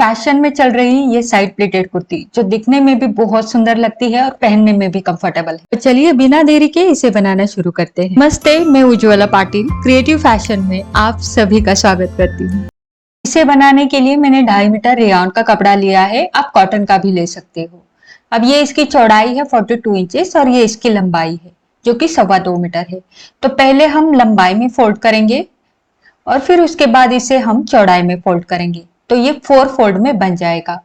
Fashion में चल रही ये साइड प्लेटेड कुर्ती जो दिखने में भी बहुत सुंदर लगती है और पहनने में भी कंफर्टेबल है। तो चलिए बिना देरी के इसे बनाना शुरू करते हैं। नमस्ते, मैं उज्ज्वला पाटिल क्रिएटिव फैशन में आप सभी का स्वागत करती हूँ। इसे बनाने के लिए मैंने 2.5 मीटर रेयॉन का कपड़ा लिया है, आप कॉटन का भी ले सकते हो। अब ये इसकी चौड़ाई है 42 इंचेस और ये इसकी लंबाई है जो कि 2.25 मीटर है। तो पहले हम लंबाई में फोल्ड करेंगे और फिर उसके बाद इसे हम चौड़ाई में फोल्ड करेंगे तो ये 4 फोल्ड में बन जाएगा।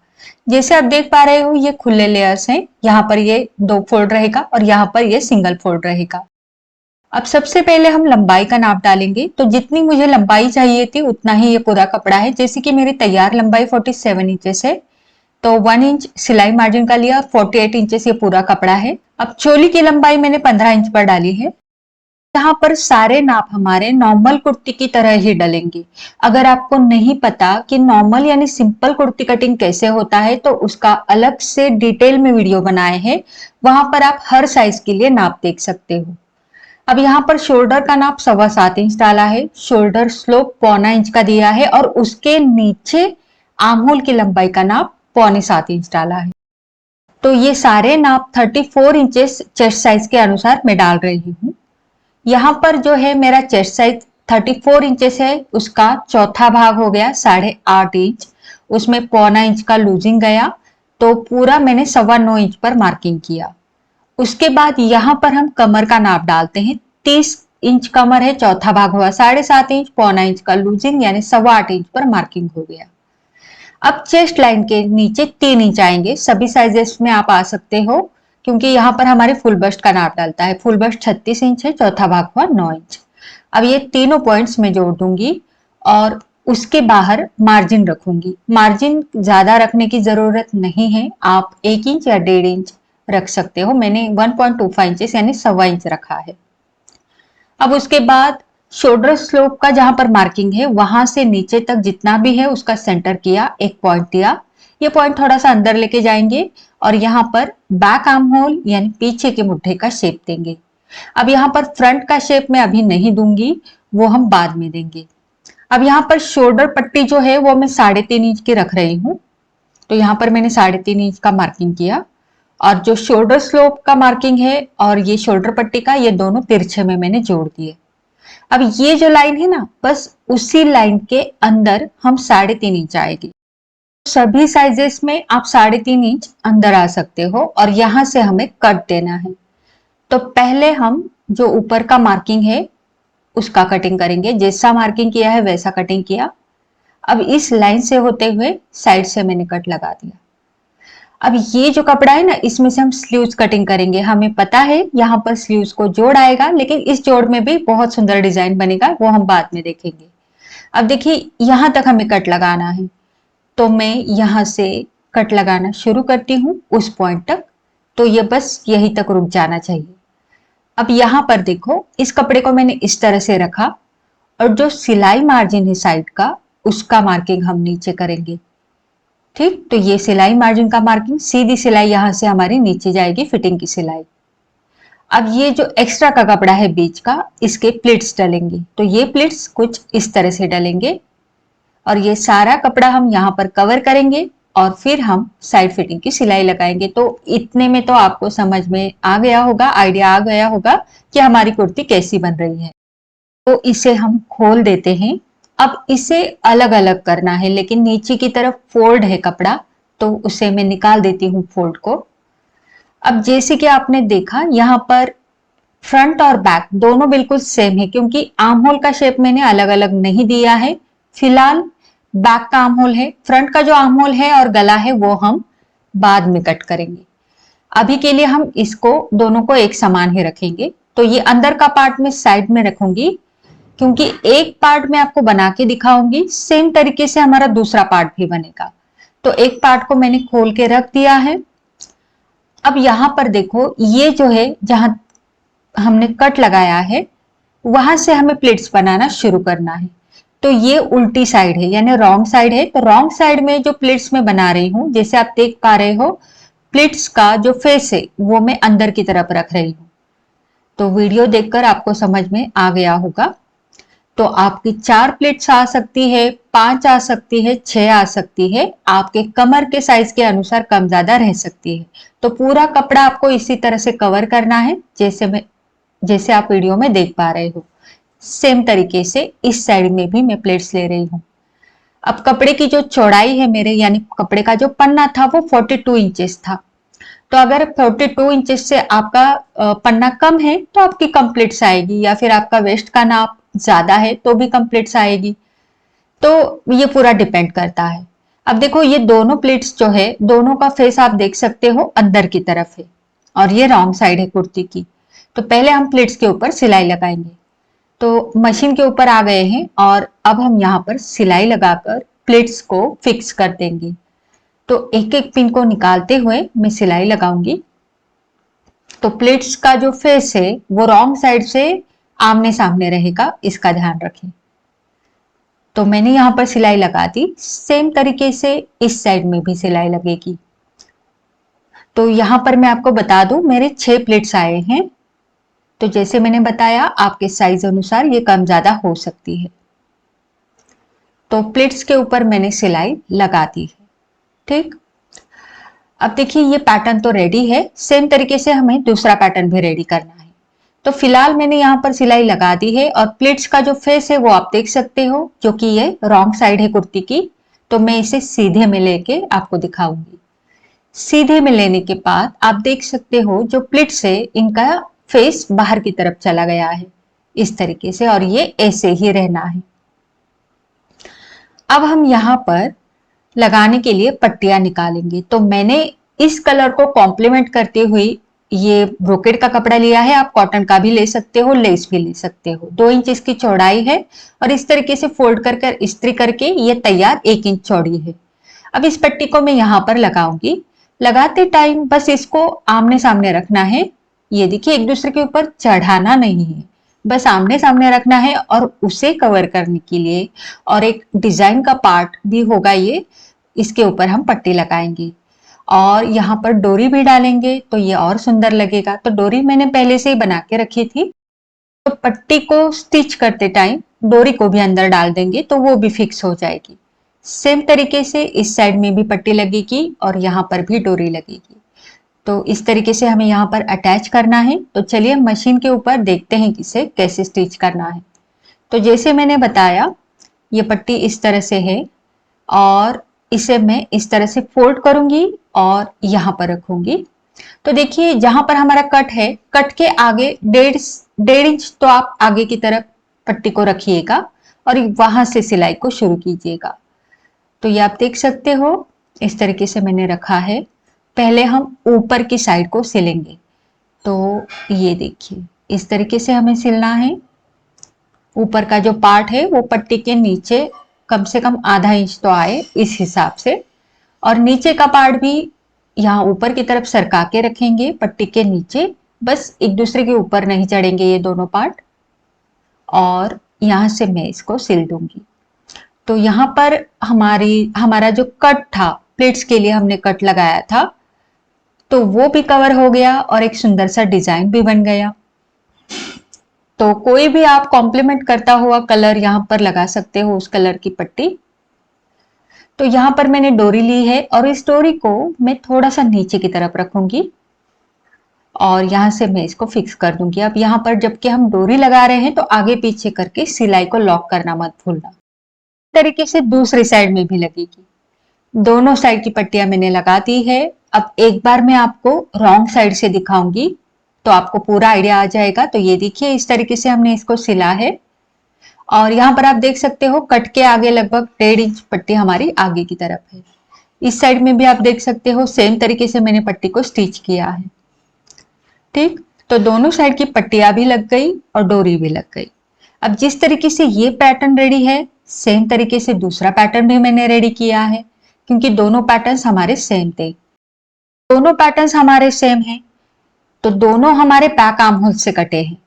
जैसे आप देख पा रहे हो ये खुले लेयर्स हैं, यहाँ पर ये 2 फोल्ड रहेगा और यहाँ पर ये सिंगल फोल्ड रहेगा। अब सबसे पहले हम लंबाई का नाप डालेंगे, तो जितनी मुझे लंबाई चाहिए थी उतना ही ये पूरा कपड़ा है। जैसे कि मेरी तैयार लंबाई 47 इंचेस है तो 1 इंच सिलाई मार्जिन का लिया, 48 इंचेस ये पूरा कपड़ा है। अब चोली की लंबाई मैंने 15 इंच पर डाली है। यहाँ पर सारे नाप हमारे नॉर्मल कुर्ती की तरह ही डलेंगे। अगर आपको नहीं पता कि नॉर्मल यानी सिंपल कुर्ती कटिंग कैसे होता है तो उसका अलग से डिटेल में वीडियो बनाए हैं, वहां पर आप हर साइज के लिए नाप देख सकते हो। अब यहाँ पर शोल्डर का नाप 7.25 इंच डाला है, शोल्डर स्लोप 0.25 इंच का दिया है और उसके नीचे आर्म होल की लंबाई का नाप 6.25 इंच डाला है। तो ये सारे नाप 34 इंचेस चेस्ट साइज के अनुसार मैं डाल रही हूँ। यहाँ पर जो है मेरा चेस्ट साइज 34 इंचेस है, उसका चौथा भाग हो गया 8.5 इंच, उसमें 0.25 इंच का लूजिंग गया तो पूरा मैंने 9.25 इंच पर मार्किंग किया। उसके बाद यहाँ पर हम कमर का नाप डालते हैं। 30 इंच कमर है, चौथा भाग हुआ 7.5 इंच, 0.25 इंच का लूजिंग यानी 8.25 इंच पर मार्किंग हो गया। अब चेस्ट लाइन के नीचे 3 इंच आएंगे, सभी साइजेस में आप आ सकते हो क्योंकि यहाँ पर हमारे फुल बस्ट का नाप डालता है। फुल बस्ट 36 इंच है, चौथा भाग हुआ 9 इंच। अब ये तीनों पॉइंट्स में जोड़ दूंगी और उसके बाहर मार्जिन रखूंगी। मार्जिन ज्यादा रखने की जरूरत नहीं है, आप 1 इंच या 1.5 इंच रख सकते हो। मैंने 1.25 इंचेस यानी 1.25 इंच रखा है। अब उसके बाद शोल्डर स्लोप का जहां पर मार्किंग है वहां से नीचे तक जितना भी है उसका सेंटर किया, एक पॉइंट दिया। ये पॉइंट थोड़ा सा अंदर लेके जाएंगे और यहाँ पर बैक आर्म होल यानी पीछे के मुट्ठे का शेप देंगे। अब यहाँ पर फ्रंट का शेप मैं अभी नहीं दूंगी, वो हम बाद में देंगे। अब यहाँ पर शोल्डर पट्टी जो है वो मैं 3.5 इंच की रख रही हूँ, तो यहाँ पर मैंने 3.5 इंच का मार्किंग किया और जो शोल्डर स्लोप का मार्किंग है और ये शोल्डर पट्टी का, ये दोनों तिरछे में मैंने जोड़ दिए। अब ये जो लाइन है ना, बस उसी लाइन के अंदर हम 3.5 इंच आएगी। सभी साइजेस में आप 3.5 इंच अंदर आ सकते हो और यहां से हमें कट देना है। तो पहले हम जो ऊपर का मार्किंग है उसका कटिंग करेंगे। जैसा मार्किंग किया है वैसा कटिंग किया। अब इस लाइन से होते हुए साइड से मैंने कट लगा दिया। अब ये जो कपड़ा है ना, इसमें से हम स्लीव्स कटिंग करेंगे। हमें पता है यहाँ पर स्लीव्स को जोड़ आएगा, लेकिन इस जोड़ में भी बहुत सुंदर डिजाइन बनेगा, वो हम बाद में देखेंगे। अब देखिए यहां तक हमें कट लगाना है, तो मैं यहां से कट लगाना शुरू करती हूँ उस पॉइंट तक। तो ये बस यहीं तक रुक जाना चाहिए। अब यहाँ पर देखो, इस कपड़े को मैंने इस तरह से रखा और जो सिलाई मार्जिन है साइड का, उसका मार्किंग हम नीचे करेंगे। ठीक, तो ये सिलाई मार्जिन का मार्किंग, सीधी सिलाई यहां से हमारी नीचे जाएगी, फिटिंग की सिलाई। अब ये जो एक्स्ट्रा का कपड़ा है बीच का, इसके प्लिट्स डलेंगे। तो ये प्लिट्स कुछ इस तरह से डलेंगे और ये सारा कपड़ा हम यहाँ पर कवर करेंगे और फिर हम साइड फिटिंग की सिलाई लगाएंगे। तो इतने में तो आपको समझ में आ गया होगा, आइडिया आ गया होगा कि हमारी कुर्ती कैसी बन रही है। तो इसे हम खोल देते हैं। अब इसे अलग अलग करना है, लेकिन नीचे की तरफ फोल्ड है कपड़ा, तो उसे मैं निकाल देती हूँ फोल्ड को। अब जैसे कि आपने देखा यहाँ पर फ्रंट और बैक दोनों बिल्कुल सेम है, क्योंकि आर्म होल का शेप मैंने अलग अलग नहीं दिया है। फिलहाल बैक का आर्म होल है, फ्रंट का जो आर्म होल है और गला है वो हम बाद में कट करेंगे। अभी के लिए हम इसको दोनों को एक समान ही रखेंगे। तो ये अंदर का पार्ट में साइड में रखूंगी, क्योंकि एक पार्ट मैं आपको बना के दिखाऊंगी, सेम तरीके से हमारा दूसरा पार्ट भी बनेगा। तो एक पार्ट को मैंने खोल के रख दिया है। अब यहां पर देखो, ये जो है जहां हमने कट लगाया है वहां से हमें प्लेट्स बनाना शुरू करना है। तो ये उल्टी साइड है यानी रॉन्ग साइड है। तो रॉन्ग साइड में जो प्लेट्स मैं बना रही हूं, जैसे आप देख पा रहे हो, प्लेट्स का जो फेस है वो मैं अंदर की तरफ रख रही हूं। तो वीडियो देखकर आपको समझ में आ गया होगा। तो आपकी 4 प्लेट्स आ सकती है, 5 आ सकती है, 6 आ सकती है, आपके कमर के साइज के अनुसार कम ज्यादा रह सकती है। तो पूरा कपड़ा आपको इसी तरह से कवर करना है, जैसे आप वीडियो में देख पा रहे हो। सेम तरीके से इस साइड में भी मैं प्लेट्स ले रही हूँ। अब कपड़े की जो चौड़ाई है मेरे, यानी कपड़े का जो पन्ना था वो 42 इंचेस था। तो अगर 42 इंचेस से आपका पन्ना कम है तो आपकी कम प्लेट्स आएगी, या फिर आपका वेस्ट का नाप ज्यादा है तो भी कम प्लेट्स आएगी। तो ये पूरा डिपेंड करता है। अब देखो, ये दोनों प्लेट्स जो है, दोनों का फेस आप देख सकते हो अंदर की तरफ है, और ये रॉन्ग साइड है कुर्ती की। तो पहले हम प्लेट्स के ऊपर सिलाई लगाएंगे। तो मशीन के ऊपर आ गए हैं और अब हम यहाँ पर सिलाई लगाकर प्लेट्स को फिक्स कर देंगे। तो एक एक पिन को निकालते हुए मैं सिलाई लगाऊंगी। तो प्लेट्स का जो फेस है वो रॉन्ग साइड से आमने सामने रहेगा, इसका ध्यान रखें। तो मैंने यहाँ पर सिलाई लगा दी। सेम तरीके से इस साइड में भी सिलाई लगेगी। तो यहाँ पर मैं आपको बता दूं, मेरे 6 प्लेट्स आए हैं। तो जैसे मैंने बताया, आपके साइज अनुसार ये कम ज्यादा हो सकती है। तो प्लेट्स के ऊपर मैंने सिलाई लगा दी है। ठीक, अब देखिए ये पैटर्न तो रेडी है। सेम तरीके से हमें दूसरा पैटर्न भी रेडी करना है। तो फिलहाल मैंने यहाँ पर सिलाई लगा दी है, और प्लेट्स का जो फेस है वो आप देख सकते हो, जो कि ये रॉन्ग साइड है कुर्ती की। तो मैं इसे सीधे में लेके आपको दिखाऊंगी। सीधे में लेने के बाद आप देख सकते हो जो प्लेट्स है इनका फेस बाहर की तरफ चला गया है, इस तरीके से, और ये ऐसे ही रहना है। अब हम यहाँ पर लगाने के लिए पट्टियां निकालेंगे। तो मैंने इस कलर को कॉम्प्लीमेंट करते हुए ये ब्रोकेड का कपड़ा लिया है। आप कॉटन का भी ले सकते हो, लेस भी ले सकते हो। 2 इंच इसकी चौड़ाई है, और इस तरीके से फोल्ड कर कर इस्त्री करके ये तैयार 1 इंच चौड़ी है। अब इस पट्टी को मैं यहाँ पर लगाऊंगी। लगाते टाइम बस इसको आमने सामने रखना है। ये देखिए, एक दूसरे के ऊपर चढ़ाना नहीं है, बस आमने सामने रखना है। और उसे कवर करने के लिए, और एक डिजाइन का पार्ट भी होगा ये, इसके ऊपर हम पट्टी लगाएंगे और यहाँ पर डोरी भी डालेंगे, तो ये और सुंदर लगेगा। तो डोरी मैंने पहले से ही बना के रखी थी। तो पट्टी को स्टिच करते टाइम डोरी को भी अंदर डाल देंगे, तो वो भी फिक्स हो जाएगी। सेम तरीके से इस साइड में भी पट्टी लगेगी और यहाँ पर भी डोरी लगेगी। तो इस तरीके से हमें यहाँ पर अटैच करना है। तो चलिए मशीन के ऊपर देखते हैं कि इसे कैसे स्टिच करना है। तो जैसे मैंने बताया, ये पट्टी इस तरह से है, और इसे मैं इस तरह से फोल्ड करूंगी और यहाँ पर रखूंगी। तो देखिए, जहां पर हमारा कट है, कट के आगे 1.5 इंच तो आप आगे की तरफ पट्टी को रखिएगा, और वहां से सिलाई को शुरू कीजिएगा। तो ये आप देख सकते हो, इस तरीके से मैंने रखा है। पहले हम ऊपर की साइड को सिलेंगे। तो ये देखिए, इस तरीके से हमें सिलना है। ऊपर का जो पार्ट है वो पट्टी के नीचे कम से कम आधा इंच तो आए, इस हिसाब से। और नीचे का पार्ट भी यहाँ ऊपर की तरफ सरका के रखेंगे पट्टी के नीचे, बस एक दूसरे के ऊपर नहीं चढ़ेंगे ये दोनों पार्ट। और यहाँ से मैं इसको सिल दूंगी। तो यहाँ पर हमारा जो कट था, प्लेट्स के लिए हमने कट लगाया था, तो वो भी कवर हो गया और एक सुंदर सा डिजाइन भी बन गया। तो कोई भी आप कॉम्प्लीमेंट करता हुआ कलर यहाँ पर लगा सकते हो, उस कलर की पट्टी। तो यहाँ पर मैंने डोरी ली है, और इस डोरी को मैं थोड़ा सा नीचे की तरफ रखूंगी, और यहाँ से मैं इसको फिक्स कर दूंगी। अब यहाँ पर जबकि हम डोरी लगा रहे हैं, तो आगे पीछे करके सिलाई को लॉक करना मत भूलना। इस तरीके से दूसरी साइड में भी लगेगी। दोनों साइड की पट्टियां मैंने लगा दी है। अब एक बार मैं आपको रॉन्ग साइड से दिखाऊंगी, तो आपको पूरा आइडिया आ जाएगा। तो ये देखिए, इस तरीके से हमने इसको सिला है, और यहाँ पर आप देख सकते हो कट के आगे लगभग 1.5 इंच पट्टी हमारी आगे की तरफ है। इस साइड में भी आप देख सकते हो, सेम तरीके से मैंने पट्टी को स्टिच किया है। ठीक, तो दोनों साइड की पट्टियां भी लग गई और डोरी भी लग गई। अब जिस तरीके से ये पैटर्न रेडी है, सेम तरीके से दूसरा पैटर्न भी मैंने रेडी किया है, क्योंकि दोनों पैटर्न्स हमारे सेम थे। दोनों पैटर्न्स हमारे सेम हैं, तो दोनों हमारे बैक आर्म होल से कटे हैं,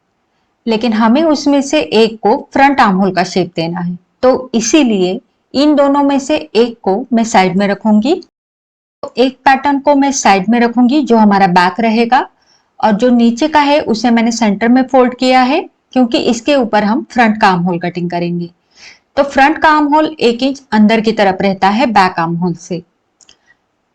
लेकिन हमें उसमें से एक को फ्रंट आर्म होल का शेप देना है। तो इसीलिए इन दोनों में से एक को मैं साइड में रखूंगी। तो एक पैटर्न को मैं साइड में रखूंगी जो हमारा बैक रहेगा, और जो नीचे का है उसे मैंने सेंटर में फोल्ड किया है, क्योंकि इसके ऊपर हम फ्रंट का आर्म होल कटिंग करेंगे। तो फ्रंट का आर्म होल 1 इंच अंदर की तरफ रहता है बैक आर्म होल से।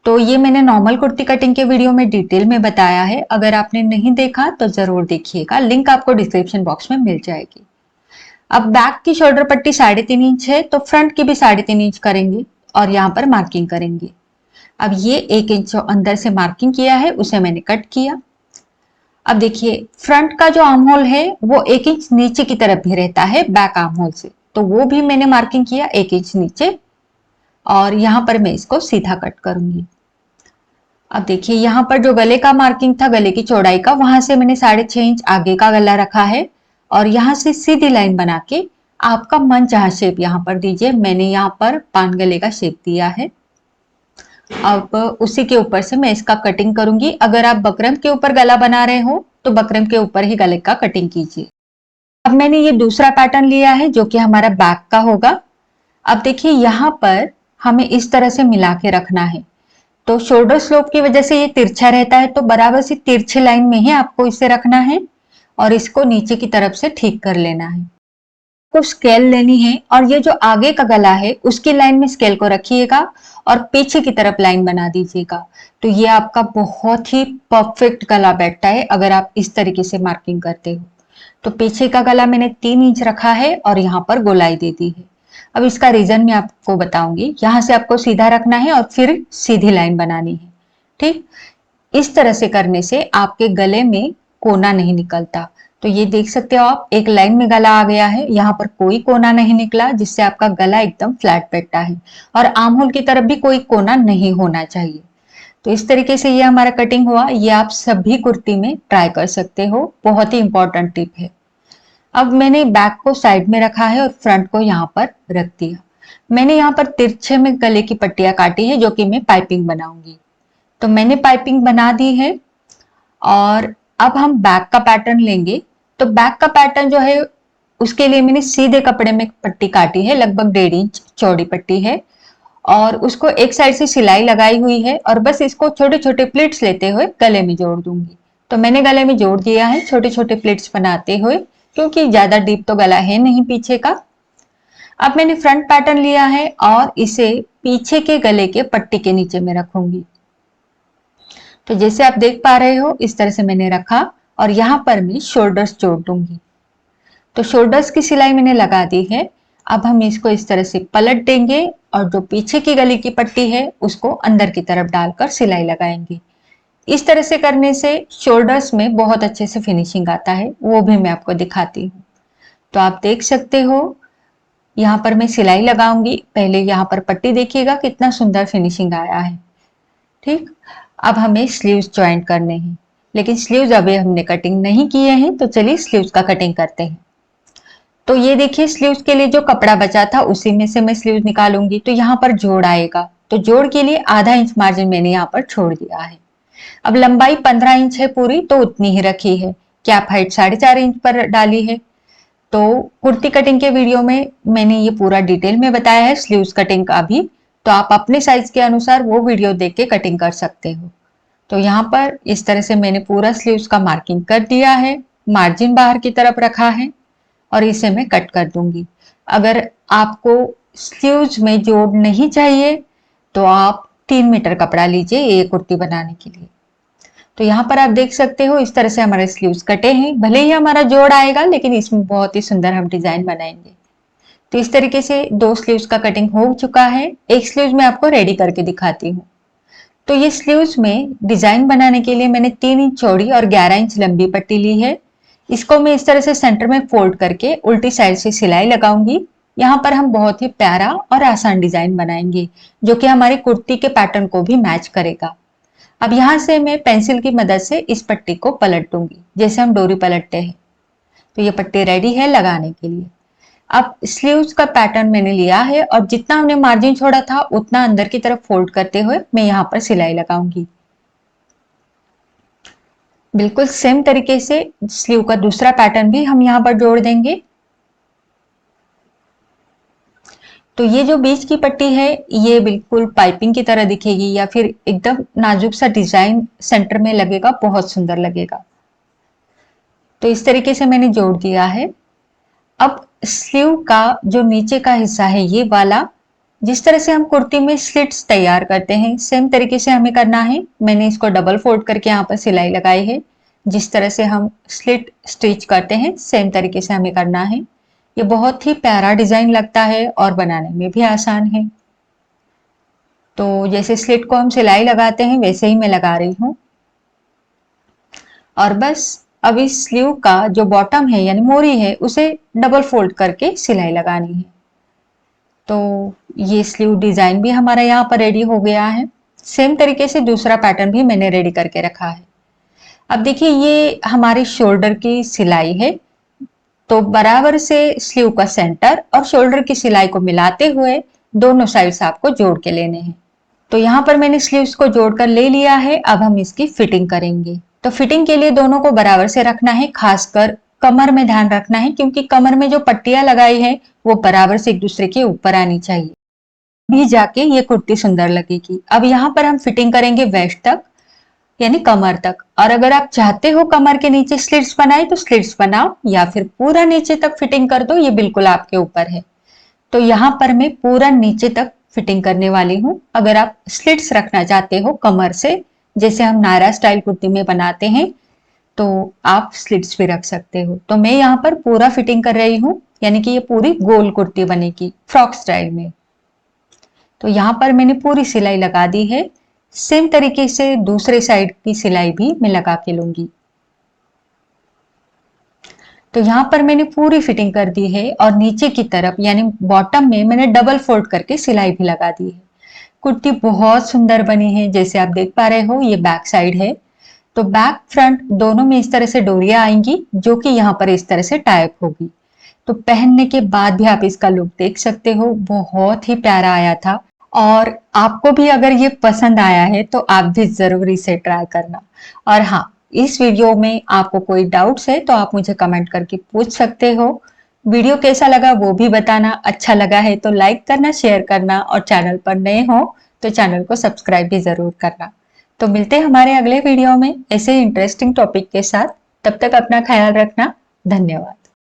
तो ये मैंने नॉर्मल कुर्ती कटिंग के वीडियो में डिटेल में बताया है, अगर आपने नहीं देखा तो जरूर देखिएगा, लिंक आपको डिस्क्रिप्शन बॉक्स में मिल जाएगी। अब बैक की शोल्डर पट्टी 3.5 इंच है, तो फ्रंट की भी 3.5 इंच करेंगे और यहाँ पर मार्किंग करेंगे। अब ये 1 इंच जो अंदर से मार्किंग किया है उसे मैंने कट किया। अब देखिए फ्रंट का जो आर्म होल है वो 1 इंच नीचे की तरफ भी रहता है बैक आर्म होल से, तो वो भी मैंने मार्किंग किया 1 इंच नीचे, और यहाँ पर मैं इसको सीधा कट करूंगी। अब देखिए यहाँ पर जो गले का मार्किंग था, गले की चौड़ाई का, वहां से मैंने 6.5 इंच आगे का गला रखा है और यहाँ से सीधी लाइन बना के आपका मन चाहा शेप यहाँ पर दीजिए। मैंने यहाँ पर पान गले का शेप दिया है। अब उसी के ऊपर से मैं इसका कटिंग करूंगी। अगर आप बकरम के ऊपर गला बना रहे हो तो बकरम के ऊपर ही गले का कटिंग कीजिए। अब मैंने ये दूसरा पैटर्न लिया है जो कि हमारा बैक का होगा। अब देखिए यहाँ पर हमें इस तरह से मिला के रखना है। तो शोल्डर स्लोप की वजह से ये तिरछा रहता है, तो बराबर से तिरछे लाइन में ही आपको इसे रखना है और इसको नीचे की तरफ से ठीक कर लेना है। को स्केल लेनी है और ये जो आगे का गला है उसकी लाइन में स्केल को रखिएगा और पीछे की तरफ लाइन बना दीजिएगा। तो ये आपका बहुत ही परफेक्ट गला बैठता है अगर आप इस तरीके से मार्किंग करते हो। तो पीछे का गला मैंने 3 इंच रखा है और यहाँ पर गोलाई दे दी है। अब इसका रीजन मैं आपको बताऊंगी। यहाँ से आपको सीधा रखना है और फिर सीधी लाइन बनानी है। ठीक, इस तरह से करने से आपके गले में कोना नहीं निकलता। तो ये देख सकते हो आप, एक लाइन में गला आ गया है, यहाँ पर कोई कोना नहीं निकला, जिससे आपका गला एकदम फ्लैट बैठता है और आर्म होल की तरफ भी कोई कोना नहीं होना चाहिए। तो इस तरीके से ये हमारा कटिंग हुआ। ये आप सभी कुर्ती में ट्राई कर सकते हो, बहुत ही इंपॉर्टेंट टिप है। अब मैंने बैक को साइड में रखा है और फ्रंट को यहाँ पर रख दिया। मैंने यहाँ पर तिरछे में गले की पट्टियां काटी है जो कि मैं पाइपिंग बनाऊंगी। तो मैंने पाइपिंग बना दी है और अब हम बैक का पैटर्न लेंगे। तो बैक का पैटर्न जो है उसके लिए मैंने सीधे कपड़े में पट्टी काटी है, लगभग 1.5 इंच चौड़ी पट्टी है और उसको एक साइड से सिलाई लगाई हुई है और बस इसको छोटे छोटे प्लिट्स लेते हुए गले में जोड़ दूंगी। तो मैंने गले में जोड़ दिया है छोटे छोटे प्लिट्स बनाते हुए, क्योंकि ज्यादा डीप तो गला है नहीं पीछे का। अब मैंने फ्रंट पैटर्न लिया है और इसे पीछे के गले के पट्टी के नीचे में रखूंगी। तो जैसे आप देख पा रहे हो इस तरह से मैंने रखा और यहाँ पर मैं शोल्डर्स जोड़ दूंगी। तो शोल्डर्स की सिलाई मैंने लगा दी है। अब हम इसको इस तरह से पलट देंगे और जो पीछे की गले की पट्टी है उसको अंदर की तरफ डालकर सिलाई लगाएंगे। इस तरह से करने से शोल्डर्स में बहुत अच्छे से फिनिशिंग आता है, वो भी मैं आपको दिखाती हूँ। तो आप देख सकते हो यहाँ पर मैं सिलाई लगाऊंगी। पहले यहाँ पर पट्टी देखिएगा कितना सुंदर फिनिशिंग आया है। ठीक, अब हमें स्लीव्स ज्वाइंट करने हैं, लेकिन स्लीव्स अभी हमने कटिंग नहीं किए हैं, तो चलिए स्लीव्स का कटिंग करते हैं। तो ये देखिए स्लीव्स के लिए जो कपड़ा बचा था उसी में से मैं स्लीव्स निकालूंगी। तो यहाँ पर जोड़ आएगा, तो जोड़ के लिए आधा इंच मार्जिन मैंने यहाँ पर छोड़ दिया है। अब लंबाई 15 इंच है पूरी, तो उतनी ही रखी है। कैप हाइट 4.5 इंच पर डाली है। तो कुर्ती कटिंग के वीडियो में मैंने ये पूरा डिटेल में बताया है स्लीव्स कटिंग का भी, तो आप अपने साइज के अनुसार वो वीडियो देख के कटिंग कर सकते हो। तो यहाँ पर इस तरह से मैंने पूरा स्लीव्स का मार्किंग कर दिया है, मार्जिन बाहर की तरफ रखा है और इसे मैं कट कर दूंगी। अगर आपको स्लीव्स में जोड़ नहीं चाहिए तो आप 3 मीटर कपड़ा लीजिए ये कुर्ती बनाने के लिए। तो यहाँ पर आप देख सकते हो इस तरह से हमारे स्लीव्स कटे हैं। भले ही हमारा जोड़ आएगा लेकिन इसमें बहुत ही सुंदर हम डिजाइन बनाएंगे। तो इस तरीके से 2 स्लीव्स का कटिंग हो चुका है। एक स्लीव्स में आपको रेडी करके दिखाती हूँ। तो ये स्लीव्स में डिजाइन बनाने के लिए मैंने 3 इंच चौड़ी और 11 इंच लंबी पट्टी ली है। इसको मैं इस तरह से सेंटर में फोल्ड करके उल्टी साइड से सिलाई लगाऊंगी। यहाँ पर हम बहुत ही प्यारा और आसान डिजाइन बनाएंगे जो कि हमारी कुर्ती के पैटर्न को भी मैच करेगा। अब यहाँ से मैं पेंसिल की मदद से इस पट्टी को पलट दूंगी, जैसे हम डोरी पलटते हैं। तो ये पट्टी रेडी है लगाने के लिए। अब स्लीव्स का पैटर्न मैंने लिया है और जितना हमने मार्जिन छोड़ा था उतना अंदर की तरफ फोल्ड करते हुए मैं यहाँ पर सिलाई लगाऊंगी। बिल्कुल सेम तरीके से स्लीव का दूसरा पैटर्न भी हम यहाँ पर जोड़ देंगे। तो ये जो बीच की पट्टी है ये बिल्कुल पाइपिंग की तरह दिखेगी या फिर एकदम नाजुक सा डिजाइन सेंटर में लगेगा, बहुत सुंदर लगेगा। तो इस तरीके से मैंने जोड़ दिया है। अब स्लीव का जो नीचे का हिस्सा है ये वाला, जिस तरह से हम कुर्ती में स्लिट्स तैयार करते हैं सेम तरीके से हमें करना है। मैंने इसको डबल फोल्ड करके यहाँ पर सिलाई लगाई है। जिस तरह से हम स्लिट स्टिच करते हैं सेम तरीके से हमें करना है। ये बहुत ही प्यारा डिजाइन लगता है और बनाने में भी आसान है। तो जैसे स्लिट को हम सिलाई लगाते हैं वैसे ही मैं लगा रही हूँ। और बस अब इस स्लीव का जो बॉटम है यानी मोरी है उसे डबल फोल्ड करके सिलाई लगानी है। तो ये स्लीव डिजाइन भी हमारा यहाँ पर रेडी हो गया है। सेम तरीके से दूसरा पैटर्न भी मैंने रेडी करके रखा है। अब देखिए ये हमारी शोल्डर की सिलाई है। तो बराबर से स्लीव का सेंटर और शोल्डर की सिलाई को मिलाते हुए दोनों साइड्स आपको जोड़ के लेने हैं। तो यहाँ पर मैंने स्लीव्स को जोड़कर ले लिया है। अब हम इसकी फिटिंग करेंगे। तो फिटिंग के लिए दोनों को बराबर से रखना है, खासकर कमर में ध्यान रखना है क्योंकि कमर में जो पट्टियां लगाई है वो बराबर से एक दूसरे के ऊपर आनी चाहिए, भी जाके ये कुर्ती सुंदर लगेगी। अब यहाँ पर हम फिटिंग करेंगे वेस्ट तक यानी कमर तक। और अगर आप चाहते हो कमर के नीचे स्लिट्स बनाए तो स्लिट्स बनाओ या फिर पूरा नीचे तक फिटिंग कर दो, ये बिल्कुल आपके ऊपर है। तो यहाँ पर मैं पूरा नीचे तक फिटिंग करने वाली हूँ। अगर आप स्लिट्स रखना चाहते हो कमर से, जैसे हम नायरा स्टाइल कुर्ती में बनाते हैं, तो आप स्लिट्स भी रख सकते हो। तो मैं यहाँ पर पूरा फिटिंग कर रही हूँ, यानी कि ये पूरी गोल कुर्ती बनेगी फ्रॉक स्टाइल में। तो यहाँ पर मैंने पूरी सिलाई लगा दी है। सेम तरीके से दूसरे साइड की सिलाई भी मैं लगा के लूंगी। तो यहाँ पर मैंने पूरी फिटिंग कर दी है और नीचे की तरफ यानी बॉटम में मैंने डबल फोल्ड करके सिलाई भी लगा दी है। कुर्ती बहुत सुंदर बनी है। जैसे आप देख पा रहे हो ये बैक साइड है। तो बैक फ्रंट दोनों में इस तरह से डोरियां आएंगी जो कि यहाँ पर इस तरह से टाइप होगी। तो पहनने के बाद भी आप इसका लुक देख सकते हो, बहुत ही प्यारा आया था। और आपको भी अगर ये पसंद आया है तो आप भी जरूर इसे ट्राई करना। और हाँ, इस वीडियो में आपको कोई डाउट्स है तो आप मुझे कमेंट करके पूछ सकते हो। वीडियो कैसा लगा वो भी बताना। अच्छा लगा है तो लाइक करना, शेयर करना और चैनल पर नए हो तो चैनल को सब्सक्राइब भी जरूर करना। तो मिलते हैं हमारे अगले वीडियो में ऐसे इंटरेस्टिंग टॉपिक के साथ। तब तक अपना ख्याल रखना। धन्यवाद।